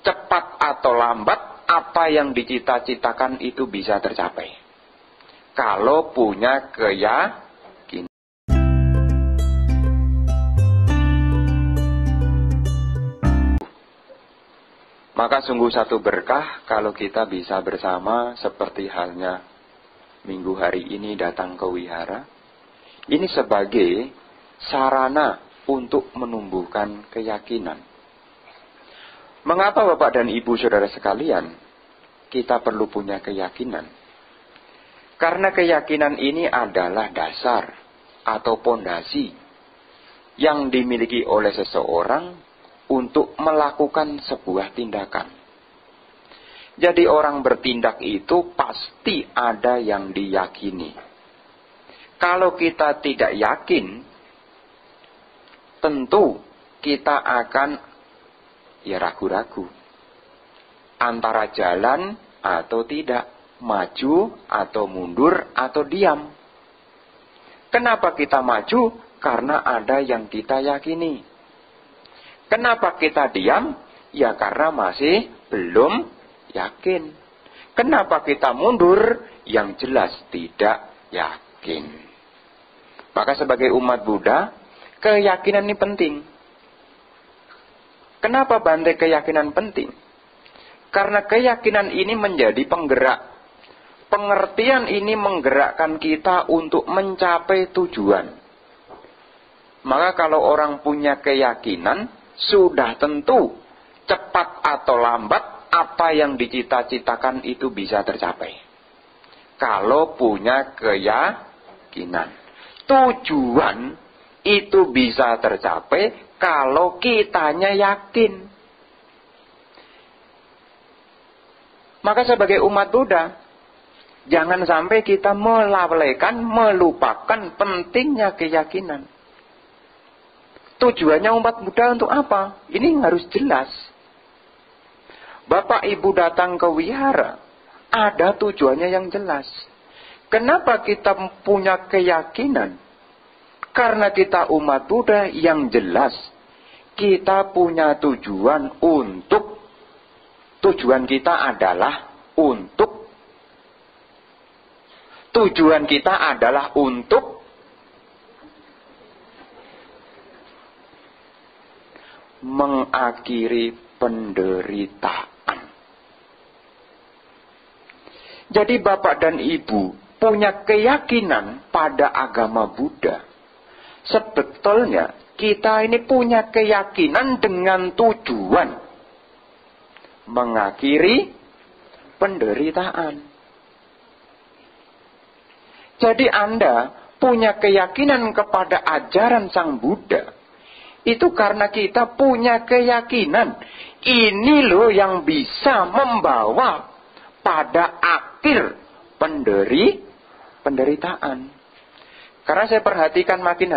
cepat atau lambat apa yang dicita-citakan itu bisa tercapai. Kalau punya keyakinan. Maka sungguh satu berkah kalau kita bisa bersama seperti halnya minggu hari ini datang ke wihara. Ini sebagai sarana untuk menumbuhkan keyakinan. Mengapa Bapak dan Ibu saudara sekalian kita perlu punya keyakinan? Karena keyakinan ini adalah dasar atau pondasi yang dimiliki oleh seseorang untuk melakukan sebuah tindakan. Jadi orang bertindak itu pasti ada yang diyakini. Kalau kita tidak yakin, tentu kita akan ragu-ragu antara jalan atau tidak, maju atau mundur atau diam. Kenapa kita maju? Karena ada yang kita yakini. Kenapa kita diam? Ya karena masih belum yakin. Kenapa kita mundur? Yang jelas tidak yakin. Maka sebagai umat Buddha, keyakinan ini penting. Kenapa Bante keyakinan penting? Karena keyakinan ini menjadi penggerak. Pengertian ini menggerakkan kita untuk mencapai tujuan. Maka kalau orang punya keyakinan, sudah tentu cepat atau lambat apa yang dicita-citakan itu bisa tercapai. Kalau punya keyakinan. Tujuan itu bisa tercapai kalau kitanya yakin. Maka sebagai umat Buddha, jangan sampai kita melalaikan, melupakan pentingnya keyakinan. Tujuannya umat Buddha untuk apa? Ini harus jelas. Bapak Ibu datang ke wihara, ada tujuannya yang jelas. Kenapa kita punya keyakinan? Karena kita umat Buddha yang jelas, kita punya tujuan untuk, tujuan kita adalah untuk, tujuan kita adalah untuk mengakhiri penderitaan. Jadi Bapak dan Ibu punya keyakinan pada agama Buddha. Sebetulnya kita ini punya keyakinan dengan tujuan mengakhiri penderitaan. Jadi Anda punya keyakinan kepada ajaran Sang Buddha. Itu karena kita punya keyakinan. Ini loh yang bisa membawa pada akhir penderitaan. Karena saya perhatikan makin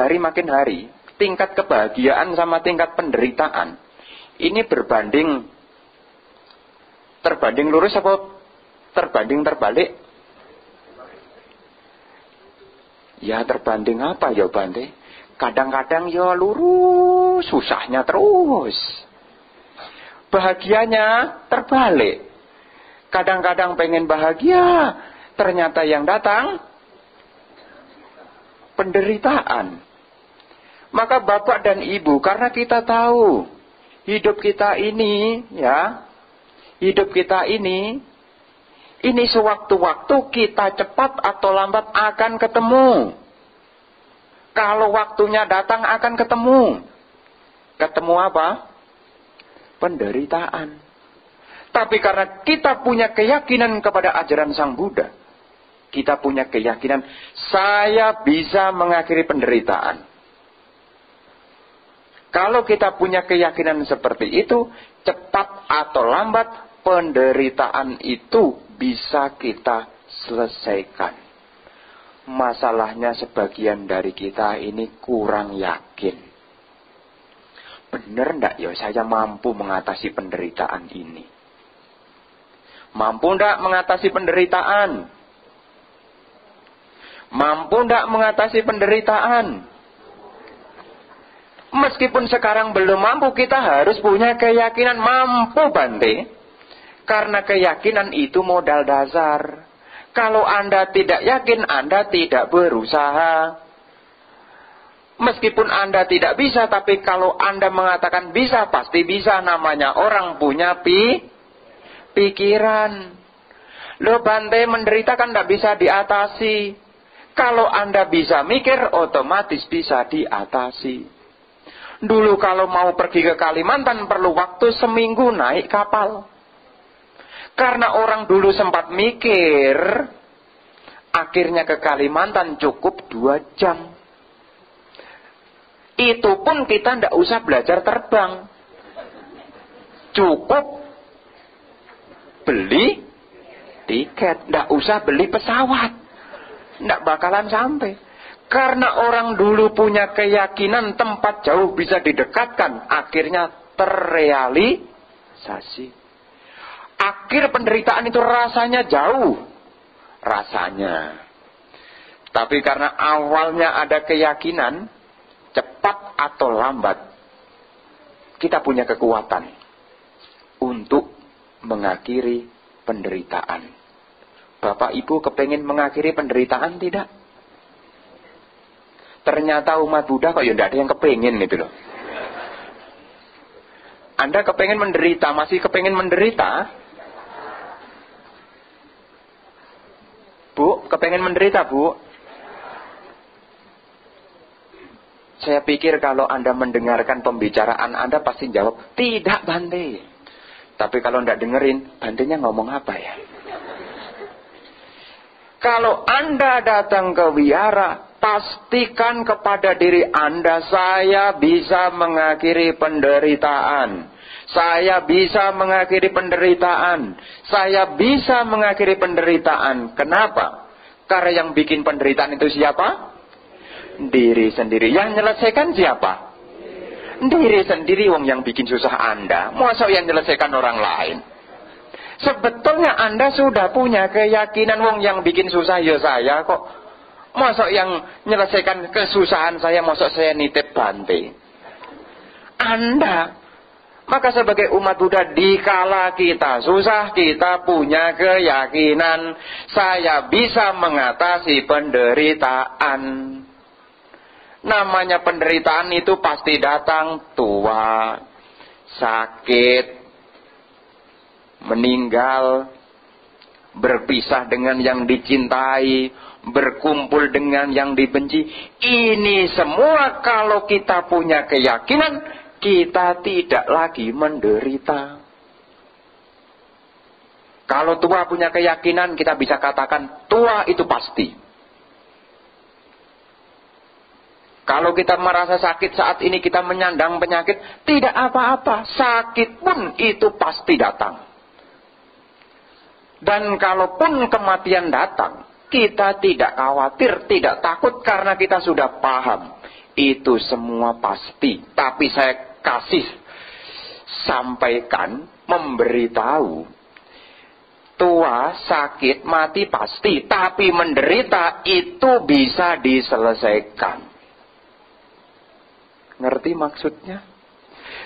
hari, tingkat kebahagiaan sama tingkat penderitaan. Ini terbanding lurus apa terbanding terbalik? Ya terbanding apa ya Bante? Kadang-kadang ya lurus, susahnya terus. Bahagianya terbalik. Kadang-kadang pengen bahagia, ternyata yang datang penderitaan. Maka Bapak dan Ibu, karena kita tahu hidup kita ini sewaktu-waktu kita cepat atau lambat akan ketemu. Kalau waktunya datang akan ketemu. Ketemu apa? Penderitaan. Tapi karena kita punya keyakinan kepada ajaran Sang Buddha, kita punya keyakinan, saya bisa mengakhiri penderitaan. Kalau kita punya keyakinan seperti itu, cepat atau lambat, penderitaan itu bisa kita selesaikan. Masalahnya sebagian dari kita ini kurang yakin. Benar enggak ya saya mampu mengatasi penderitaan ini? Mampu enggak mengatasi penderitaan? Mampu tidak mengatasi penderitaan? Meskipun sekarang belum mampu, kita harus punya keyakinan mampu, Bante. Karena keyakinan itu modal dasar. Kalau Anda tidak yakin, Anda tidak berusaha. Meskipun Anda tidak bisa, tapi kalau Anda mengatakan bisa, pasti bisa. Namanya orang punya pikiran. Loh, Bante, menderita kan tidak bisa diatasi. Kalau Anda bisa mikir, otomatis bisa diatasi. Dulu kalau mau pergi ke Kalimantan perlu waktu seminggu naik kapal. Karena orang dulu sempat mikir, akhirnya ke Kalimantan cukup 2 jam. Itu pun kita tidak usah belajar terbang. Cukup beli tiket, tidak usah beli pesawat. Tidak bakalan sampai. Karena orang dulu punya keyakinan tempat jauh bisa didekatkan, akhirnya terrealisasi. Akhir penderitaan itu rasanya jauh. Rasanya. Tapi karena awalnya ada keyakinan, cepat atau lambat, kita punya kekuatan untuk mengakhiri penderitaan. Bapak Ibu kepengen mengakhiri penderitaan tidak? Ternyata umat Buddha kok ya tidak ada yang kepengen itu loh. Anda kepengen menderita, masih kepengen menderita? Bu, kepengen menderita, Bu? Saya pikir kalau Anda mendengarkan pembicaraan Anda pasti jawab, tidak, Bante. Tapi kalau tidak dengerin, Bantenya ngomong apa ya? Kalau Anda datang ke wihara, pastikan kepada diri Anda, saya bisa mengakhiri penderitaan. Saya bisa mengakhiri penderitaan. Saya bisa mengakhiri penderitaan. Kenapa? Karena yang bikin penderitaan itu siapa? Diri sendiri. Yang menyelesaikan siapa? Diri sendiri. Wong yang bikin susah Anda. Masa yang menyelesaikan orang lain? Sebetulnya Anda sudah punya keyakinan, wong yang bikin susah ya saya kok. Masa yang menyelesaikan kesusahan saya, masa saya nitip Bante? Anda. Maka sebagai umat Buddha, dikala kita susah, kita punya keyakinan, saya bisa mengatasi penderitaan. Namanya penderitaan itu pasti datang, tua, sakit, meninggal, berpisah dengan yang dicintai, berkumpul dengan yang dibenci. Ini semua kalau kita punya keyakinan, kita tidak lagi menderita. Kalau tua punya keyakinan, kita bisa katakan tua itu pasti. Kalau kita merasa sakit saat ini, kita menyandang penyakit, tidak apa-apa, sakit pun itu pasti datang. Dan kalaupun kematian datang, kita tidak khawatir, tidak takut, karena kita sudah paham. Itu semua pasti. Tapi saya kasih sampaikan, memberitahu, tua, sakit, mati pasti. Tapi menderita itu bisa diselesaikan. Ngerti maksudnya?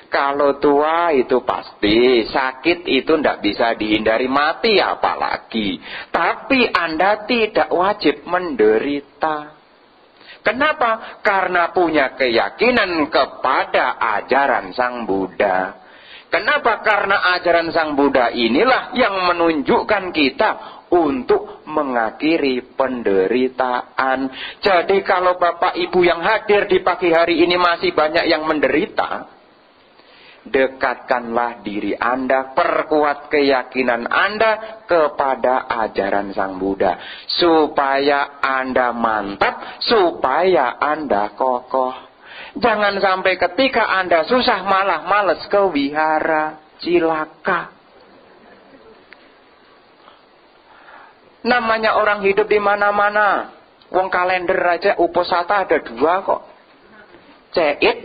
Kalau tua itu pasti, sakit itu tidak bisa dihindari, mati apalagi. Tapi Anda tidak wajib menderita. Kenapa? Karena punya keyakinan kepada ajaran Sang Buddha. Kenapa? Karena ajaran Sang Buddha inilah yang menunjukkan kita untuk mengakhiri penderitaan. Jadi kalau Bapak Ibu yang hadir di pagi hari ini masih banyak yang menderita, dekatkanlah diri Anda, perkuat keyakinan Anda kepada ajaran Sang Buddha. Supaya Anda mantap, supaya Anda kokoh. Jangan sampai ketika Anda susah malah males ke wihara, cilaka. Namanya orang hidup di mana-mana. Wong kalender aja uposata ada 2 kok. Ceit,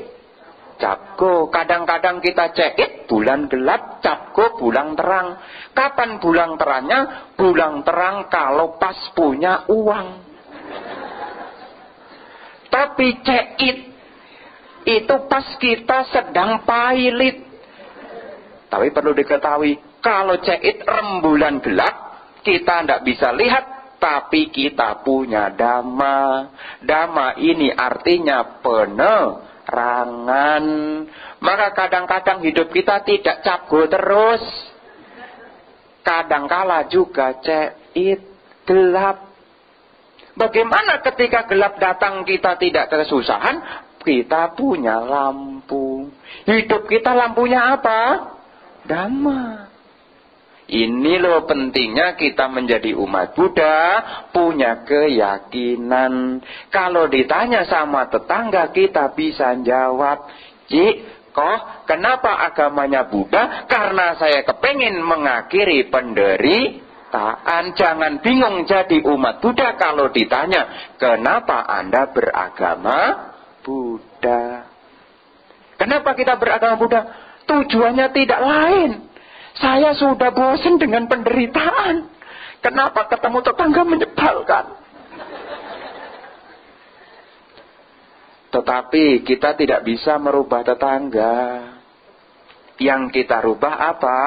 Capgo. Kadang-kadang kita ceit bulan gelap, Capgo bulan terang. Kapan bulan terangnya? Bulan terang kalau pas punya uang. Tapi ceit itu pas kita sedang pailit. Tapi perlu diketahui, kalau cait rembulan gelap, kita tidak bisa lihat, tapi kita punya dhamma. Dhamma ini artinya penerangan. Maka kadang-kadang hidup kita tidak cabul terus. Kadangkala juga cait gelap. Bagaimana ketika gelap datang kita tidak kesusahan? Kita punya lampu. Hidup kita lampunya apa? Dhamma. Ini loh pentingnya kita menjadi umat Buddha, punya keyakinan. Kalau ditanya sama tetangga kita bisa jawab, Cik, kok kenapa agamanya Buddha? Karena saya kepengin mengakhiri penderitaan. Jangan bingung jadi umat Buddha kalau ditanya, kenapa Anda beragama Buddha? Kenapa kita beragama Buddha? Tujuannya tidak lain. Saya sudah bosan dengan penderitaan. Kenapa ketemu tetangga menyebalkan? Tetapi kita tidak bisa merubah tetangga. Yang kita rubah apa?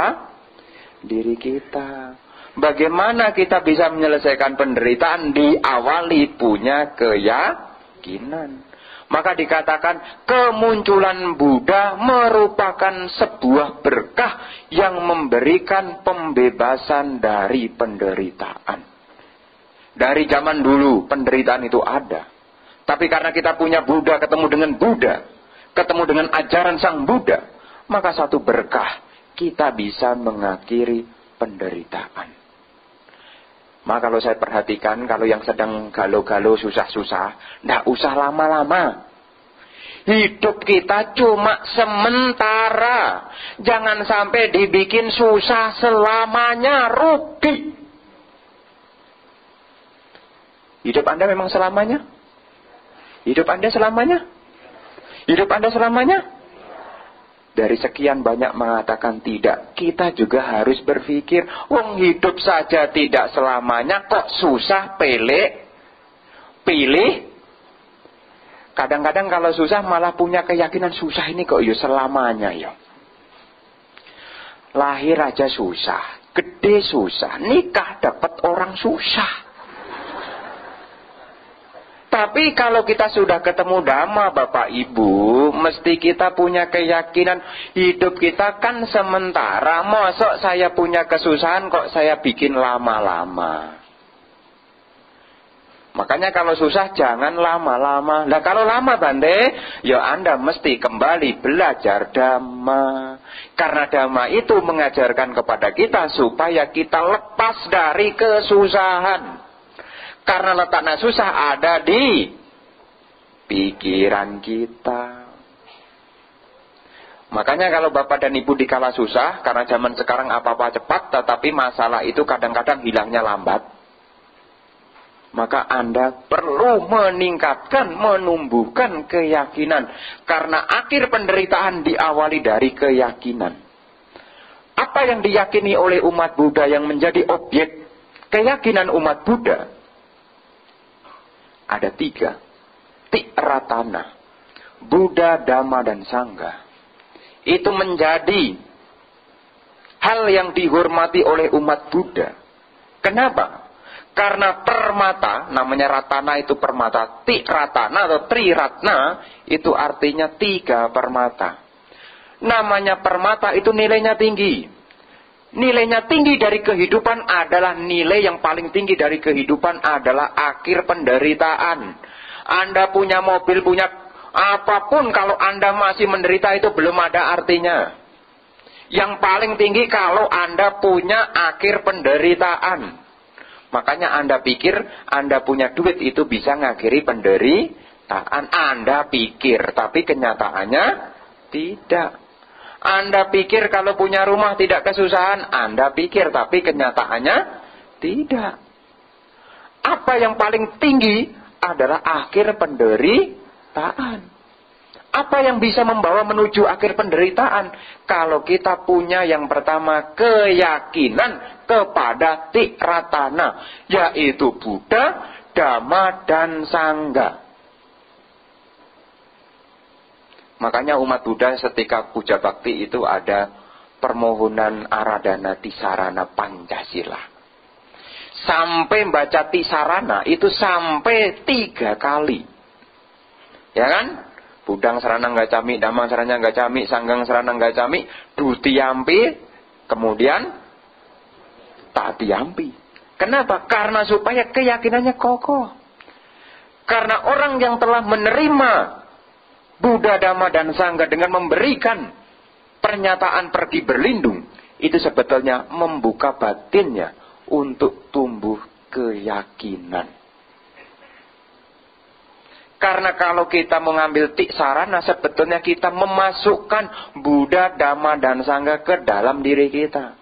Diri kita. Bagaimana kita bisa menyelesaikan penderitaan? Diawali punya keyakinan. Maka dikatakan kemunculan Buddha merupakan sebuah berkah yang memberikan pembebasan dari penderitaan. Dari zaman dulu penderitaan itu ada. Tapi karena kita punya Buddha, ketemu dengan Buddha, ketemu dengan ajaran Sang Buddha, maka satu berkah kita bisa mengakhiri penderitaan. Maka kalau saya perhatikan, kalau yang sedang galau-galau, susah-susah, tidak usah lama-lama. Hidup kita cuma sementara. Jangan sampai dibikin susah selamanya, rugi. Hidup Anda memang selamanya? Hidup Anda selamanya? Hidup Anda selamanya? Dari sekian banyak mengatakan tidak, kita juga harus berpikir, wong hidup saja tidak selamanya, kok susah pilih. Kadang-kadang kalau susah malah punya keyakinan susah ini kok selamanya ya. Lahir aja susah, gede susah, nikah dapat orang susah. Tapi kalau kita sudah ketemu Dhamma Bapak Ibu, mesti kita punya keyakinan hidup kita kan sementara. Mosok saya punya kesusahan kok saya bikin lama-lama. Makanya kalau susah jangan lama-lama. Nah kalau lama Bante, ya Anda mesti kembali belajar Dhamma. Karena Dhamma itu mengajarkan kepada kita supaya kita lepas dari kesusahan. Karena letaknya susah ada di pikiran kita. Makanya kalau Bapak dan Ibu dikala susah, karena zaman sekarang apa-apa cepat, tetapi masalah itu kadang-kadang hilangnya lambat. Maka Anda perlu meningkatkan, menumbuhkan keyakinan. Karena akhir penderitaan diawali dari keyakinan. Apa yang diyakini oleh umat Buddha yang menjadi objek keyakinan umat Buddha? Ada 3. Tiratana. Buddha, Dhamma, dan Sangha. Itu menjadi hal yang dihormati oleh umat Buddha. Kenapa? Karena permata, namanya ratana itu permata. Tiratana atau triratna itu artinya 3 permata. Namanya permata itu nilainya tinggi. Nilainya tinggi dari kehidupan adalah nilai yang paling tinggi dari kehidupan adalah akhir penderitaan. Anda punya mobil, punya apapun, kalau Anda masih menderita itu belum ada artinya. Yang paling tinggi kalau Anda punya akhir penderitaan. Makanya Anda pikir Anda punya duit itu bisa ngakhiri penderitaan. Anda pikir, tapi kenyataannya tidak. Anda pikir kalau punya rumah tidak kesusahan, Anda pikir, tapi kenyataannya tidak. Apa yang paling tinggi adalah akhir penderitaan. Apa yang bisa membawa menuju akhir penderitaan? Kalau kita punya yang pertama keyakinan kepada Tiratana, yaitu Buddha, Dhamma, dan Sangha. Makanya umat Buddha ketika puja bakti itu ada permohonan Aradhana Tisarana Pancasila. Sampai baca Tisarana itu sampai 3 kali. Ya kan? Budang Saranang Gacami, Damang Saranang Gacami, Sanggang Saranang Gacami, Dutiyampi, kemudian Tatiyampi. Kenapa? Karena supaya keyakinannya kokoh. Karena orang yang telah menerima Buddha, Dhamma, dan Sangha dengan memberikan pernyataan pergi berlindung, itu sebetulnya membuka batinnya untuk tumbuh keyakinan. Karena kalau kita mengambil tiksarana, sebetulnya kita memasukkan Buddha, Dhamma, dan Sangha ke dalam diri kita.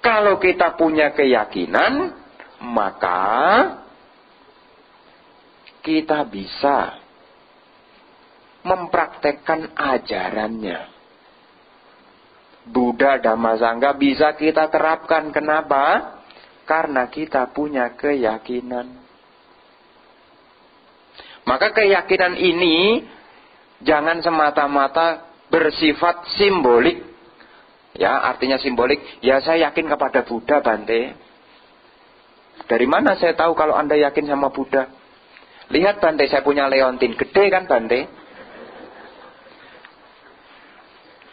Kalau kita punya keyakinan, maka kita bisa mempraktekkan ajarannya. Buddha, Dhamma, Sangha bisa kita terapkan. Kenapa? Karena kita punya keyakinan. Maka keyakinan ini jangan semata-mata bersifat simbolik. Ya, artinya simbolik. Ya, saya yakin kepada Buddha, Bante. Dari mana saya tahu kalau Anda yakin sama Buddha? Lihat, Bante, saya punya leontin. Gede kan, Bante?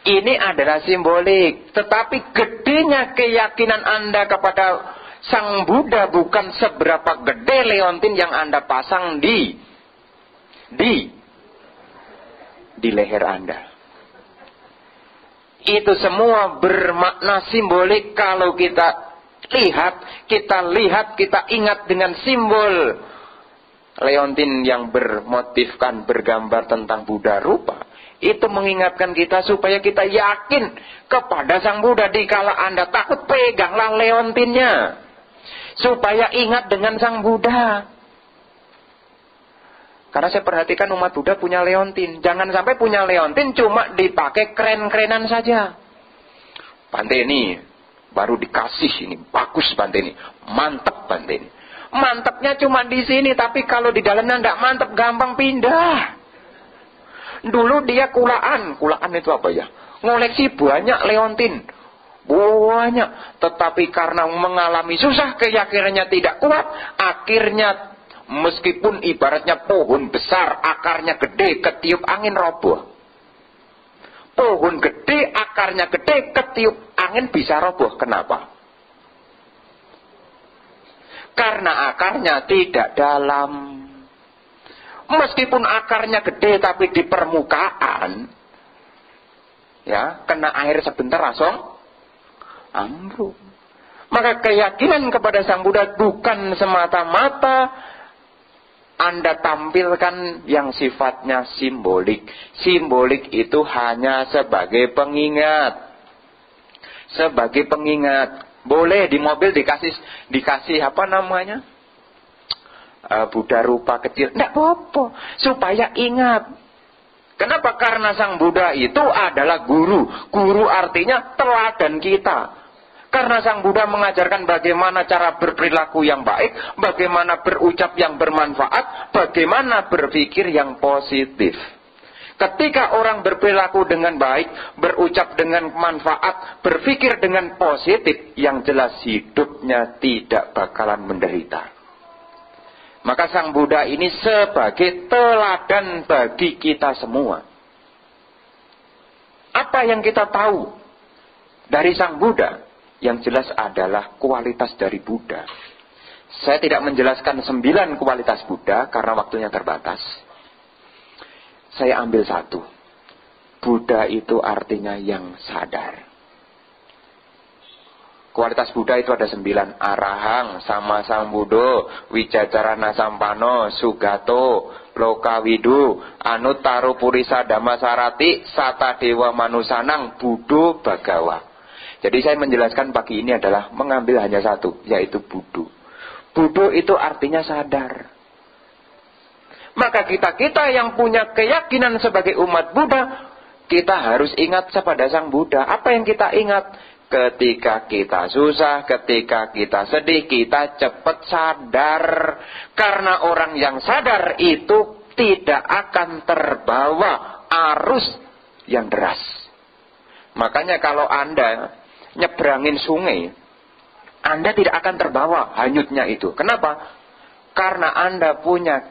Ini adalah simbolik. Tetapi gedenya keyakinan Anda kepada Sang Buddha bukan seberapa gede leontin yang Anda pasang di leher Anda. Itu semua bermakna simbolik. Kalau kita lihat, kita ingat dengan simbol leontin yang bermotifkan, bergambar tentang Buddha rupa. Itu mengingatkan kita supaya kita yakin kepada Sang Buddha. Dikala Anda takut, peganglah leontinnya. Supaya ingat dengan Sang Buddha. Karena saya perhatikan umat Buddha punya leontin. Jangan sampai punya leontin cuma dipakai keren-kerenan saja. Bante ini baru dikasih ini. Bagus Bante ini. Mantep Bante ini. Mantepnya cuma di sini. Tapi kalau di dalamnya tidak mantep, gampang pindah. Dulu dia kulaan. Kulaan itu apa ya? Ngoleksi banyak leontin. Banyak. Tetapi karena mengalami susah, keyakinannya tidak kuat. Akhirnya meskipun ibaratnya pohon besar, akarnya gede, ketiup angin roboh. Pohon gede, akarnya gede, ketiup angin bisa roboh. Kenapa? Karena akarnya tidak dalam. Meskipun akarnya gede tapi di permukaan, ya, kena air sebentar langsung ambruk. Maka keyakinan kepada Sang Buddha bukan semata-mata Anda tampilkan yang sifatnya simbolik. Simbolik itu hanya sebagai pengingat. Sebagai pengingat. Boleh di mobil dikasih apa namanya? Buddha rupa kecil. Tidak apa-apa. Supaya ingat. Kenapa? Karena Sang Buddha itu adalah guru. Guru artinya teladan kita. Karena Sang Buddha mengajarkan bagaimana cara berperilaku yang baik, bagaimana berucap yang bermanfaat, bagaimana berpikir yang positif. Ketika orang berperilaku dengan baik, berucap dengan manfaat, berpikir dengan positif, yang jelas hidupnya tidak bakalan menderita. Maka Sang Buddha ini sebagai teladan bagi kita semua. Apa yang kita tahu dari Sang Buddha? Yang jelas adalah kualitas dari Buddha. Saya tidak menjelaskan 9 kualitas Buddha karena waktunya terbatas. Saya ambil 1. Buddha itu artinya yang sadar. Kualitas Buddha itu ada 9. Arahang, Sama Sambuddho, Wijacarana Sampano, Sugato, Lokawidu, Anuttaro Purisa Dhammasarati, Sata Dewa Manusanang, Buddho Bhagawa. Jadi saya menjelaskan pagi ini adalah mengambil hanya 1, yaitu Buddho. Buddho itu artinya sadar. Maka kita yang punya keyakinan sebagai umat Buddha, kita harus ingat kepada Sang Buddha. Apa yang kita ingat? Ketika kita susah, ketika kita sedih, kita cepat sadar. Karena orang yang sadar itu tidak akan terbawa arus yang deras. Makanya kalau Anda nyebrangin sungai, Anda tidak akan terbawa hanyutnya itu. Kenapa? Karena Anda punya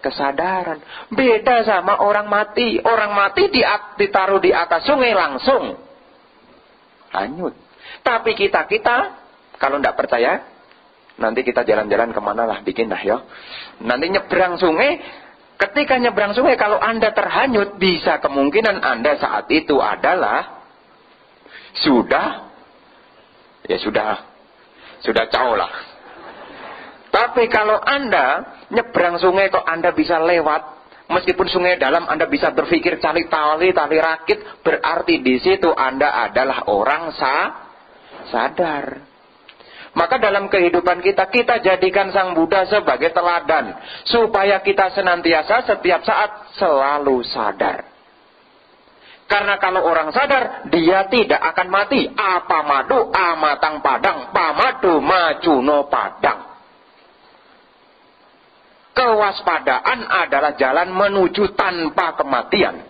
kesadaran. Beda sama orang mati. Orang mati ditaruh di atas sungai langsung hanyut. Tapi kita kalau tidak percaya, nanti kita jalan-jalan kemana lah, bikin lah ya. Nanti nyebrang sungai, ketika nyebrang sungai kalau Anda terhanyut, bisa kemungkinan Anda saat itu adalah sudah jauh lah. Tapi kalau Anda nyebrang sungai kok Anda bisa lewat, meskipun sungai dalam Anda bisa berpikir cari tali rakit, berarti di situ Anda adalah orang sadar. Maka dalam kehidupan kita jadikan Sang Buddha sebagai teladan, supaya kita senantiasa setiap saat selalu sadar. Karena kalau orang sadar, dia tidak akan mati. Apamadu amatang padang, pamadu macuno padang. Kewaspadaan adalah jalan menuju tanpa kematian.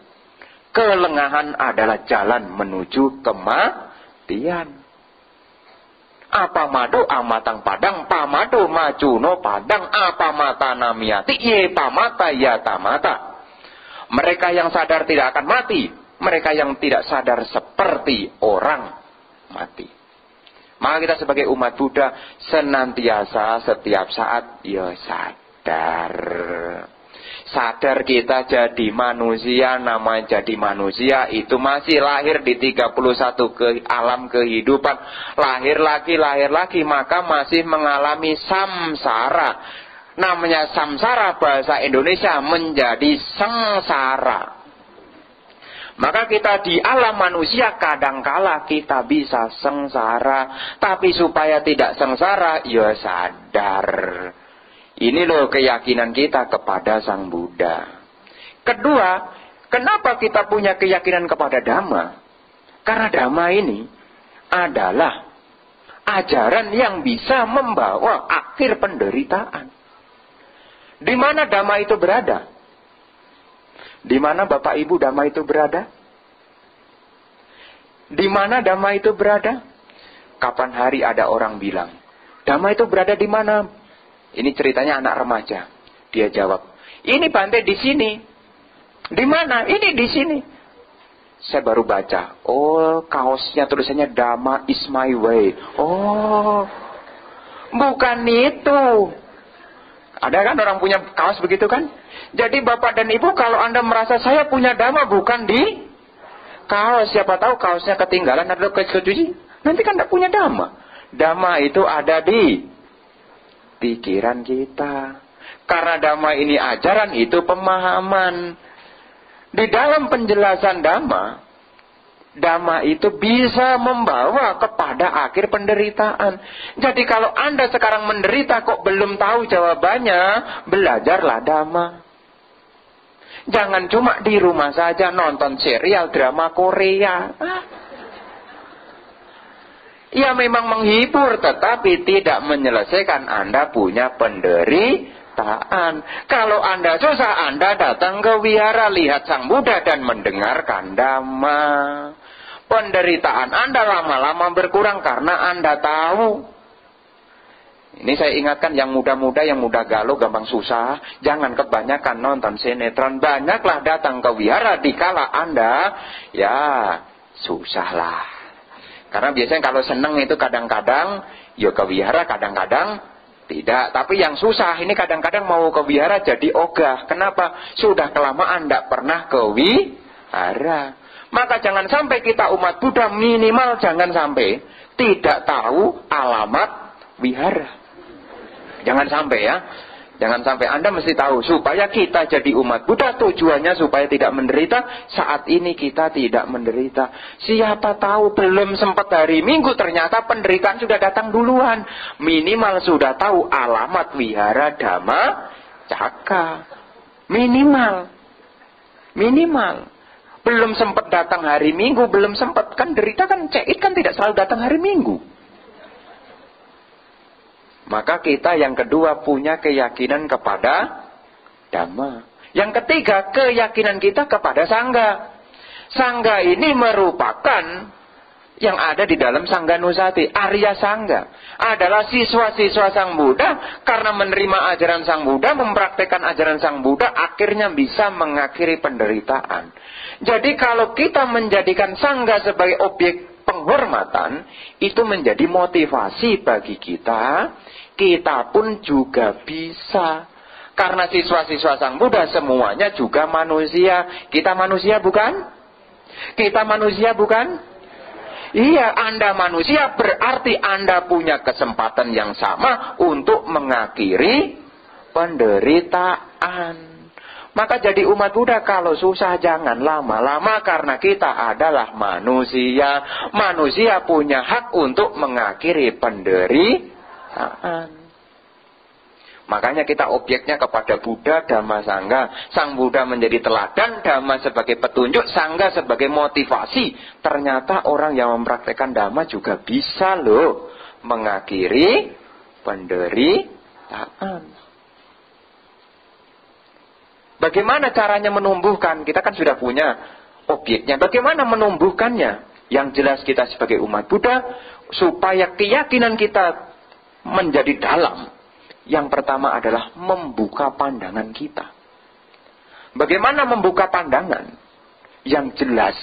Kelengahan adalah jalan menuju kematian. Apamadu amatang padang, pamadu macuno padang, apamata namiati, ye pamata yatamata. Mereka yang sadar tidak akan mati. Mereka yang tidak sadar seperti orang mati. Maka kita sebagai umat Buddha senantiasa setiap saat sadar kita jadi manusia. Namanya jadi manusia itu masih lahir di 31 ke alam kehidupan, lahir lagi, maka masih mengalami samsara. Namanya samsara bahasa Indonesia menjadi sengsara. Maka kita di alam manusia kadangkala kita bisa sengsara, tapi supaya tidak sengsara sadar. Ini loh keyakinan kita kepada Sang Buddha. Kedua, kenapa kita punya keyakinan kepada Dhamma? Karena Dhamma ini adalah ajaran yang bisa membawa akhir penderitaan. Di mana Dhamma itu berada? Di mana Bapak Ibu Dhamma itu berada? Di mana Dhamma itu berada? Kapan hari ada orang bilang, Dhamma itu berada di mana? Ini ceritanya anak remaja. Dia jawab, ini Bante di sini. Di mana? Ini di sini. Saya baru baca. Oh, kaosnya tulisannya Dhamma is my way. Oh, bukan itu. Ada kan orang punya kaos begitu kan? Jadi Bapak dan Ibu, kalau Anda merasa saya punya Dhamma bukan di kaos, siapa tahu kaosnya ketinggalan atau kecuci, nanti kan tidak punya Dhamma. Dhamma itu ada di pikiran kita. Karena Dhamma ini ajaran, itu pemahaman. Di dalam penjelasan Dhamma itu bisa membawa kepada akhir penderitaan. Jadi kalau Anda sekarang menderita kok belum tahu jawabannya, belajarlah Dhamma. Jangan cuma di rumah saja nonton serial drama Korea. Ya memang menghibur, tetapi tidak menyelesaikan Anda punya penderitaan. Kalau Anda susah, Anda datang ke wihara, lihat Sang Buddha dan mendengarkan Dhamma. Penderitaan Anda lama-lama berkurang karena Anda tahu. Ini saya ingatkan yang muda-muda, yang muda galau, gampang susah. Jangan kebanyakan nonton sinetron. Banyaklah datang ke wihara dikala Anda susah lah. Karena biasanya kalau seneng itu kadang-kadang ke wihara, kadang-kadang tidak. Tapi yang susah ini kadang-kadang mau ke wihara jadi ogah. Kenapa? Sudah kelamaan tidak pernah ke wihara. Maka jangan sampai kita umat Buddha, minimal jangan sampai tidak tahu alamat wihara. Jangan sampai ya. Jangan sampai, Anda mesti tahu. Supaya kita jadi umat Buddha, tujuannya supaya tidak menderita. Saat ini kita tidak menderita. Siapa tahu belum sempat hari Minggu, ternyata penderitaan sudah datang duluan. Minimal sudah tahu alamat wihara Dhamma Caka. Minimal. Belum sempat datang hari Minggu, belum sempat. Kan derita kan, cekit kan tidak selalu datang hari Minggu. Maka kita yang kedua punya keyakinan kepada Dhamma. Yang ketiga, keyakinan kita kepada Sangha. Sangga ini merupakan yang ada di dalam Sangga Nusati. Arya Sangga adalah siswa-siswa Sang Buddha, karena menerima ajaran Sang Buddha, mempraktekkan ajaran Sang Buddha, akhirnya bisa mengakhiri penderitaan. Jadi kalau kita menjadikan Sangga sebagai objek penghormatan, itu menjadi motivasi bagi kita. Kita pun juga bisa. Karena siswa-siswa Sang Buddha semuanya juga manusia. Kita manusia bukan? Kita manusia bukan? Iya, Anda manusia berarti Anda punya kesempatan yang sama untuk mengakhiri penderitaan. Maka jadi umat Buddha kalau susah jangan lama-lama, karena kita adalah manusia. Manusia punya hak untuk mengakhiri penderitaan. Makanya kita objeknya kepada Buddha, Dhamma, Sangga. Sang Buddha menjadi teladan, Dhamma sebagai petunjuk, Sangga sebagai motivasi. Ternyata orang yang mempraktekkan Dhamma juga bisa loh mengakhiri penderitaan. Bagaimana caranya menumbuhkan? Kita kan sudah punya objeknya. Bagaimana menumbuhkannya? Yang jelas kita sebagai umat Buddha, supaya keyakinan kita menjadi dalam. Yang pertama adalah membuka pandangan kita. Bagaimana membuka pandangan? Yang jelas,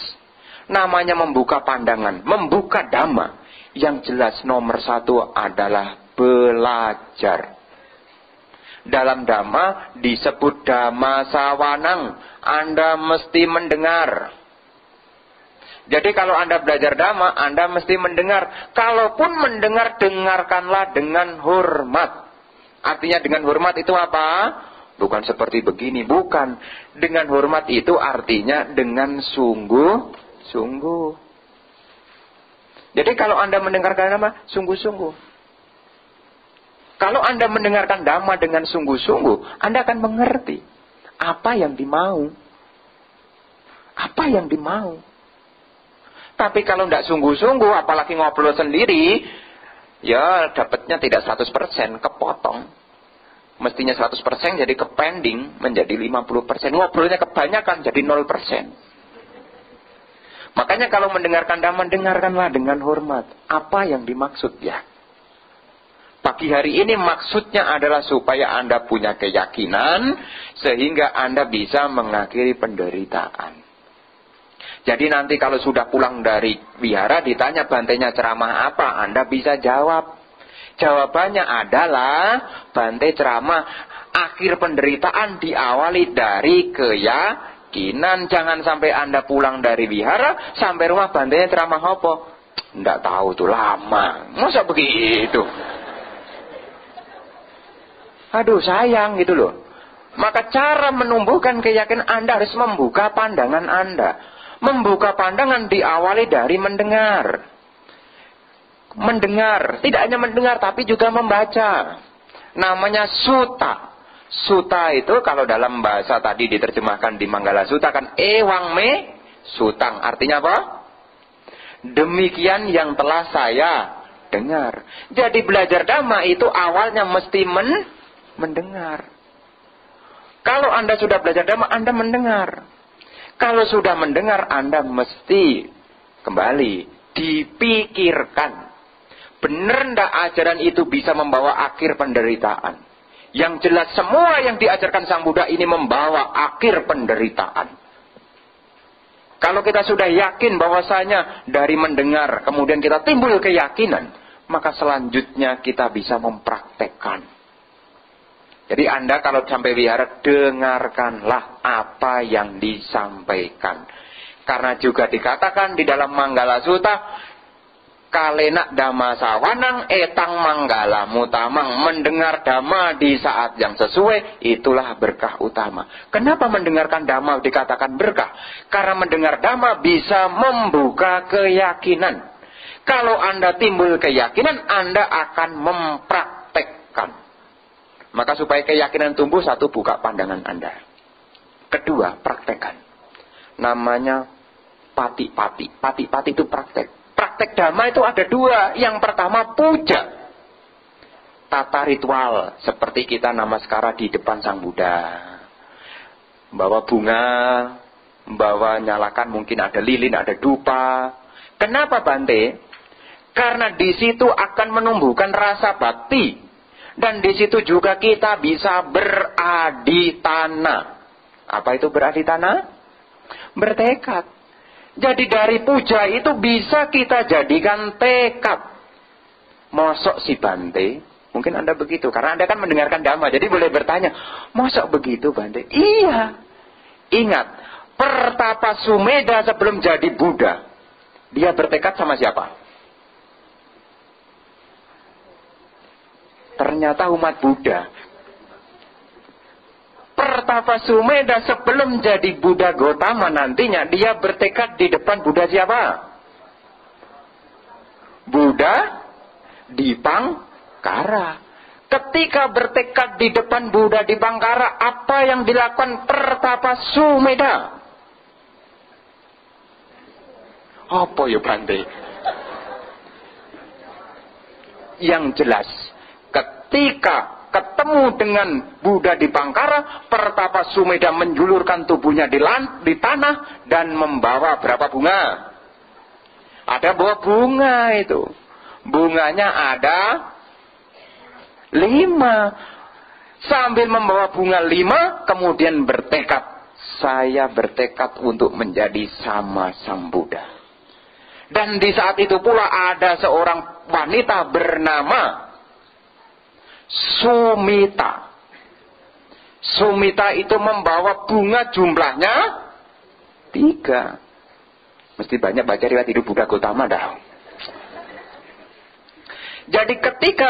namanya membuka pandangan, membuka Dhamma. Yang jelas nomor satu adalah belajar. Dalam Dhamma disebut Dhamma Sawanang. Anda mesti mendengar. Jadi kalau Anda belajar Dhamma, Anda mesti mendengar. Kalaupun mendengar, dengarkanlah dengan hormat. Artinya dengan hormat itu apa? Bukan seperti begini, bukan. Dengan hormat itu artinya dengan sungguh-sungguh. Jadi kalau Anda mendengarkan Dhamma, sungguh-sungguh. Kalau Anda mendengarkan Dhamma dengan sungguh-sungguh, Anda akan mengerti apa yang dimau. Apa yang dimau. Tapi kalau tidak sungguh-sungguh, apalagi ngobrol sendiri, ya dapatnya tidak 100%, kepotong. Mestinya 100% jadi kepending menjadi 50%. Ngobrolnya kebanyakan jadi 0%. Makanya kalau mendengarkan Dhamma, dengarkanlah dengan hormat. Apa yang dimaksud ya? Pagi hari ini maksudnya adalah supaya Anda punya keyakinan, sehingga Anda bisa mengakhiri penderitaan. Jadi nanti kalau sudah pulang dari wihara ditanya Bantenya ceramah apa, Anda bisa jawab. Jawabannya adalah Bante ceramah akhir penderitaan diawali dari keyakinan. Jangan sampai Anda pulang dari wihara, sampai rumah Bantenya ceramah apa? Nggak tahu tuh, lama. Masa begitu? Aduh sayang gitu loh. Maka cara menumbuhkan keyakinan Anda harus membuka pandangan Anda. Membuka pandangan diawali dari mendengar. Mendengar, tidak hanya mendengar tapi juga membaca. Namanya sutta. Sutta itu kalau dalam bahasa tadi diterjemahkan di Manggala Sutta kan ewang me sutang. Artinya apa? Demikian yang telah saya dengar. Jadi belajar Dhamma itu awalnya mesti mendengar. Kalau Anda sudah belajar Dhamma, Anda mendengar. Kalau sudah mendengar, Anda mesti kembali dipikirkan. Benar ndak ajaran itu bisa membawa akhir penderitaan? Yang jelas semua yang diajarkan Sang Buddha ini membawa akhir penderitaan. Kalau kita sudah yakin bahwasanya dari mendengar, kemudian kita timbul keyakinan, maka selanjutnya kita bisa mempraktekkan. Jadi Anda kalau sampai wihara, dengarkanlah apa yang disampaikan. Karena juga dikatakan di dalam Manggala Sutta, Kalena Dhamma Sawanang etang Manggala Mutamang. Mendengar Dhamma di saat yang sesuai, itulah berkah utama. Kenapa mendengarkan Dhamma dikatakan berkah? Karena mendengar Dhamma bisa membuka keyakinan. Kalau Anda timbul keyakinan, Anda akan mempraktekkan. Maka supaya keyakinan tumbuh, satu, buka pandangan Anda. Kedua, praktekkan. Namanya pati-pati. Pati-pati itu praktek. Praktek Dhamma itu ada dua. Yang pertama, puja. Tata ritual. Seperti kita namaskara di depan Sang Buddha. Bawa bunga. Membawa nyalakan mungkin ada lilin, ada dupa. Kenapa Bante? Karena di situ akan menumbuhkan rasa bakti. Dan di situ juga kita bisa beraditana. Apa itu beraditana? Bertekad. Jadi dari puja itu bisa kita jadikan tekad. Mosok si Bante? Mungkin Anda begitu. Karena Anda kan mendengarkan dhamma. Jadi boleh bertanya, mosok begitu Bante? Iya. Ingat, Pertapa Sumedha sebelum jadi Buddha, dia bertekad sama siapa? Ternyata umat Buddha. Pertapa Sumedha sebelum jadi Buddha Gotama nantinya, dia bertekad di depan Buddha siapa? Buddha Dipangkara. Ketika bertekad di depan Buddha Dipangkara, apa yang dilakukan Pertapa Sumedha? Apa ya Bante? Yang jelas, ketika ketemu dengan Buddha Dipangkara, Pertapa Sumedha menjulurkan tubuhnya di tanah dan membawa berapa bunga? Ada bawa bunga itu. Bunganya ada 5. Sambil membawa bunga 5, kemudian bertekad. Saya bertekad untuk menjadi sama Sang Buddha. Dan di saat itu pula ada seorang wanita bernama Sumita. Sumita itu membawa bunga jumlahnya 3. Mesti banyak baca riwayat hidup Buddha Gotama dah. Jadi ketika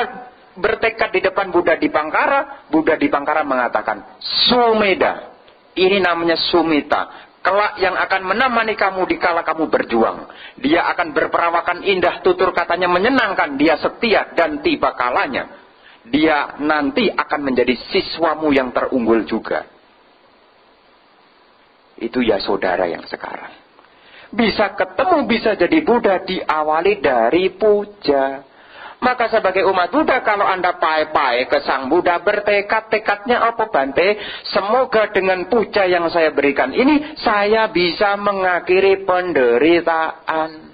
bertekad di depan Buddha Dipangkara mengatakan, Sumedha, ini namanya Sumita. Kelak yang akan menemani kamu dikala kamu berjuang. Dia akan berperawakan indah, tutur katanya menyenangkan. Dia setia dan tiba kalanya dia nanti akan menjadi siswamu yang terunggul juga. Itu ya saudara yang sekarang. Bisa ketemu, bisa jadi Buddha diawali dari puja. Maka sebagai umat Buddha, kalau Anda pai-pai ke Sang Buddha, bertekad-tekadnya apa Bante? Semoga dengan puja yang saya berikan ini, saya bisa mengakhiri penderitaan.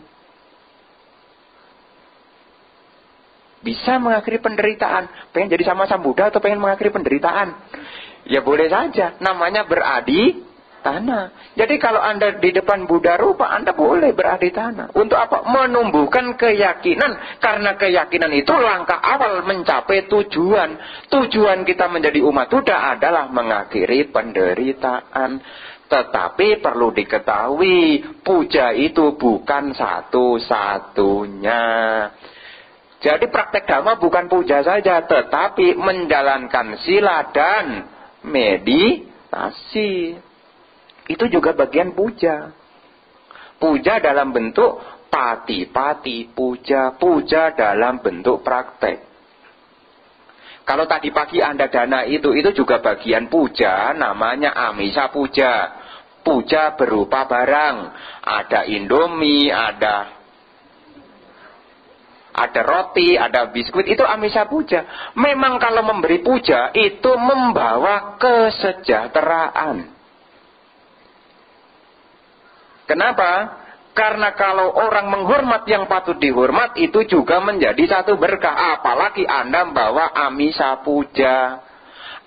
Bisa mengakhiri penderitaan. Pengen jadi sama Sang Buddha atau pengen mengakhiri penderitaan? Ya boleh saja, namanya beraditana. Jadi kalau Anda di depan Buddha rupa, Anda boleh beraditana. Untuk apa? Menumbuhkan keyakinan. Karena keyakinan itu langkah awal mencapai tujuan. Tujuan kita menjadi umat Buddha adalah mengakhiri penderitaan. Tetapi perlu diketahui, puja itu bukan satu-satunya. Jadi praktek dhamma bukan puja saja, tetapi menjalankan sila dan meditasi. Itu juga bagian puja. Puja dalam bentuk pati-pati puja. Puja dalam bentuk praktek. Kalau tadi pagi Anda dana itu juga bagian puja, namanya amisa puja. Puja berupa barang. Ada Indomie, ada roti, ada biskuit, itu amisa puja. Memang kalau memberi puja itu membawa kesejahteraan. Kenapa? Karena kalau orang menghormat yang patut dihormat, itu juga menjadi satu berkah. Apalagi Anda membawa amisa puja.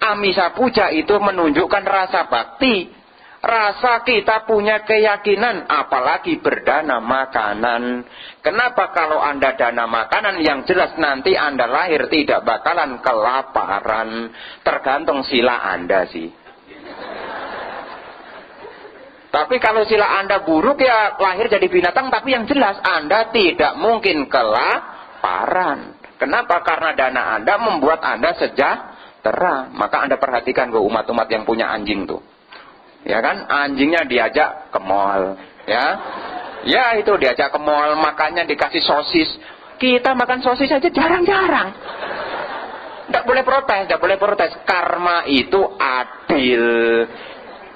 Amisa puja itu menunjukkan rasa bakti. Rasa kita punya keyakinan, apalagi berdana makanan. Kenapa kalau Anda dana makanan, yang jelas nanti Anda lahir tidak bakalan kelaparan. Tergantung sila Anda sih. Tapi kalau sila Anda buruk, ya lahir jadi binatang, tapi yang jelas Anda tidak mungkin kelaparan. Kenapa? Karena dana Anda membuat Anda sejahtera. Maka Anda perhatikan ke umat-umat yang punya anjing tuh. Ya kan, anjingnya diajak ke mall, ya. Ya itu diajak ke mall, makannya dikasih sosis. Kita makan sosis aja jarang-jarang. Tidak boleh protes, Karma itu adil.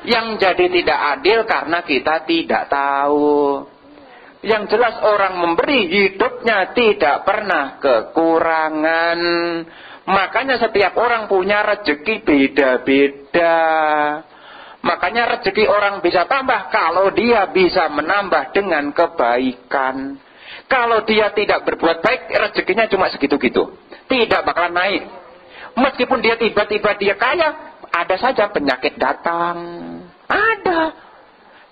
Yang jadi tidak adil karena kita tidak tahu. Yang jelas orang memberi hidupnya tidak pernah kekurangan. Makanya setiap orang punya rezeki beda-beda. Makanya rezeki orang bisa tambah kalau dia bisa menambah dengan kebaikan. Kalau dia tidak berbuat baik, rezekinya cuma segitu-gitu. Tidak bakalan naik. Meskipun dia tiba-tiba dia kaya, ada saja penyakit datang. Ada.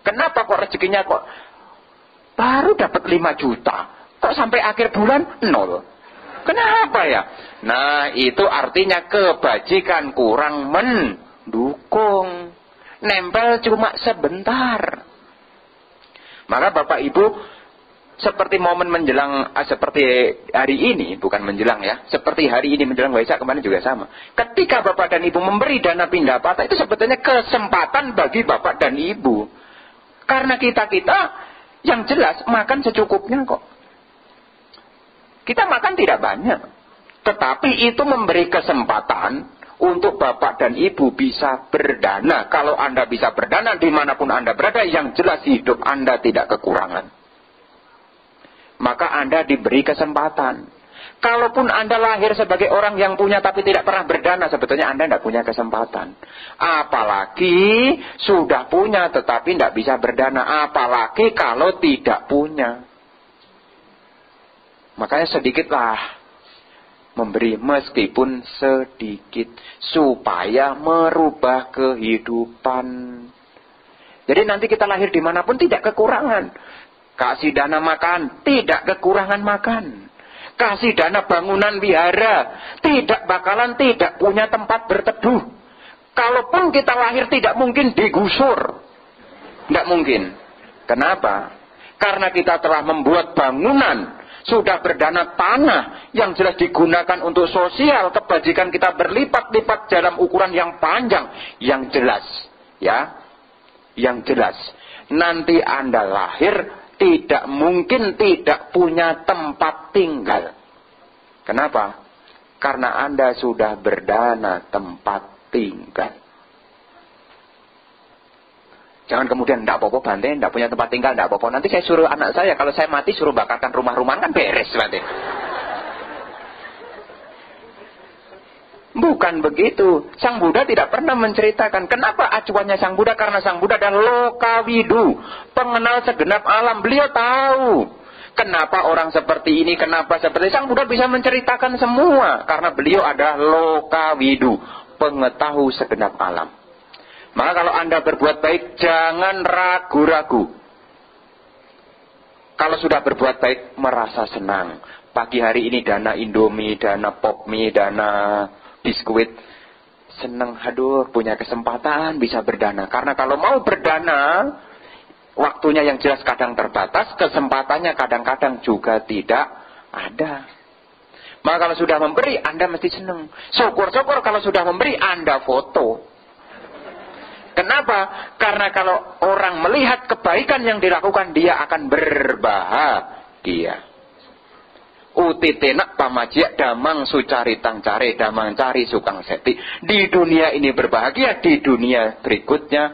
Kenapa kok rezekinya kok baru dapat 5 juta? Kok sampai akhir bulan 0? Kenapa ya? Nah, itu artinya kebajikan kurang mendukung. Nempel cuma sebentar. Maka Bapak Ibu, seperti momen menjelang, seperti hari ini, bukan menjelang ya, seperti hari ini menjelang Waisak kemarin juga sama. Ketika Bapak dan Ibu memberi dana pindah patah, itu sebetulnya kesempatan bagi Bapak dan Ibu. Karena kita-kita yang jelas makan secukupnya kok. Kita makan tidak banyak. Tetapi itu memberi kesempatan untuk Bapak dan Ibu bisa berdana. Kalau Anda bisa berdana dimanapun Anda berada, yang jelas hidup Anda tidak kekurangan. Maka Anda diberi kesempatan. Kalaupun Anda lahir sebagai orang yang punya tapi tidak pernah berdana, sebetulnya Anda tidak punya kesempatan. Apalagi sudah punya tetapi tidak bisa berdana. Apalagi kalau tidak punya. Makanya sedikitlah memberi meskipun sedikit supaya merubah kehidupan. Jadi nanti kita lahir dimanapun tidak kekurangan. Kasih dana makan, tidak kekurangan makan. Kasih dana bangunan wihara, tidak bakalan tidak punya tempat berteduh. Kalaupun kita lahir tidak mungkin digusur. Tidak mungkin. Kenapa? Karena kita telah membuat bangunan, sudah berdana tanah yang jelas digunakan untuk sosial, kebajikan kita berlipat-lipat dalam ukuran yang panjang, yang jelas, ya, yang jelas. Nanti Anda lahir tidak mungkin tidak punya tempat tinggal. Kenapa? Karena Anda sudah berdana tempat tinggal. Jangan kemudian, tidak apa-apa Bante, tidak punya tempat tinggal, tidak apa-apa. Nanti saya suruh anak saya, kalau saya mati suruh bakarkan rumah-rumahan, kan beres Bante. Bukan begitu. Sang Buddha tidak pernah menceritakan. Kenapa acuannya Sang Buddha? Karena Sang Buddha adalah lokawidu, pengenal segenap alam. Beliau tahu kenapa orang seperti ini, kenapa seperti ini. Sang Buddha bisa menceritakan semua. Karena beliau adalah lokawidu, pengetahu segenap alam. Maka kalau Anda berbuat baik, jangan ragu-ragu. Kalau sudah berbuat baik, merasa senang. Pagi hari ini dana Indomie, dana Popmie, dana biskuit. Senang, aduh, punya kesempatan bisa berdana. Karena kalau mau berdana, waktunya yang jelas kadang terbatas, kesempatannya kadang-kadang juga tidak ada. Maka kalau sudah memberi, Anda mesti senang. Syukur-syukur kalau sudah memberi, Anda foto. Kenapa? Karena kalau orang melihat kebaikan yang dilakukan, dia akan berbahagia. Utitenak pamajia damang sucaritang care damang cari sukang seti. Di dunia ini berbahagia, di dunia berikutnya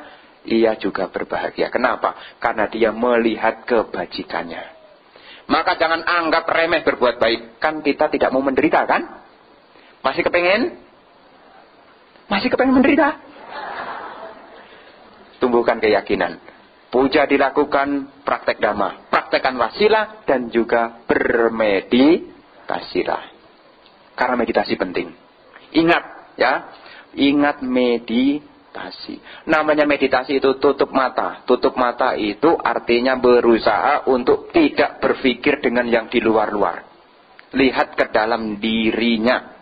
ia juga berbahagia. Kenapa? Karena dia melihat kebajikannya. Maka jangan anggap remeh berbuat baik. Kan kita tidak mau menderita kan? Masih kepengen? Masih kepengen menderita? Tumbuhkan keyakinan. Puja dilakukan, praktek dhamma. Praktekkanlah sila dan juga bermeditasilah. Karena meditasi penting. Ingat ya, ingat meditasi. Namanya meditasi itu tutup mata. Tutup mata itu artinya berusaha untuk tidak berpikir dengan yang di luar-luar. Lihat ke dalam dirinya.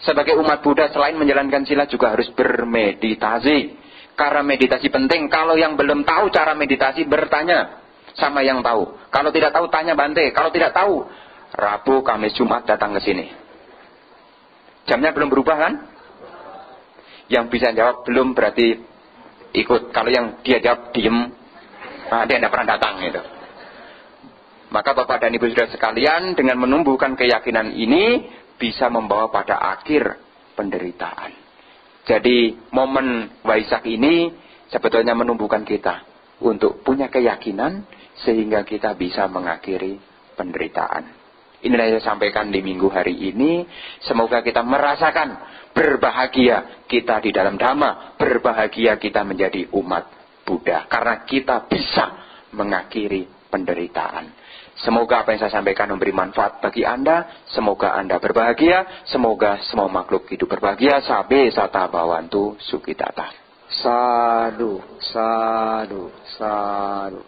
Sebagai umat Buddha selain menjalankan sila juga harus bermeditasi. Karena meditasi penting. Kalau yang belum tahu cara meditasi, bertanya sama yang tahu. Kalau tidak tahu, tanya Bante. Kalau tidak tahu, Rabu, Kamis, Jumat datang ke sini. Jamnya belum berubah kan? Yang bisa jawab belum berarti ikut. Kalau yang dia jawab diem, nah, dia tidak pernah datang gitu. Maka Bapak dan Ibu saudara sekalian, dengan menumbuhkan keyakinan ini bisa membawa pada akhir penderitaan. Jadi momen Waisak ini sebetulnya menumbuhkan kita untuk punya keyakinan sehingga kita bisa mengakhiri penderitaan. Inilah yang saya sampaikan di minggu hari ini. Semoga kita merasakan berbahagia kita di dalam Dhamma, berbahagia kita menjadi umat Buddha, karena kita bisa mengakhiri penderitaan. Semoga apa yang saya sampaikan memberi manfaat bagi Anda. Semoga Anda berbahagia. Semoga semua makhluk hidup berbahagia. Sabe sata bawantu sukitata. Sadu, sadu, sadu.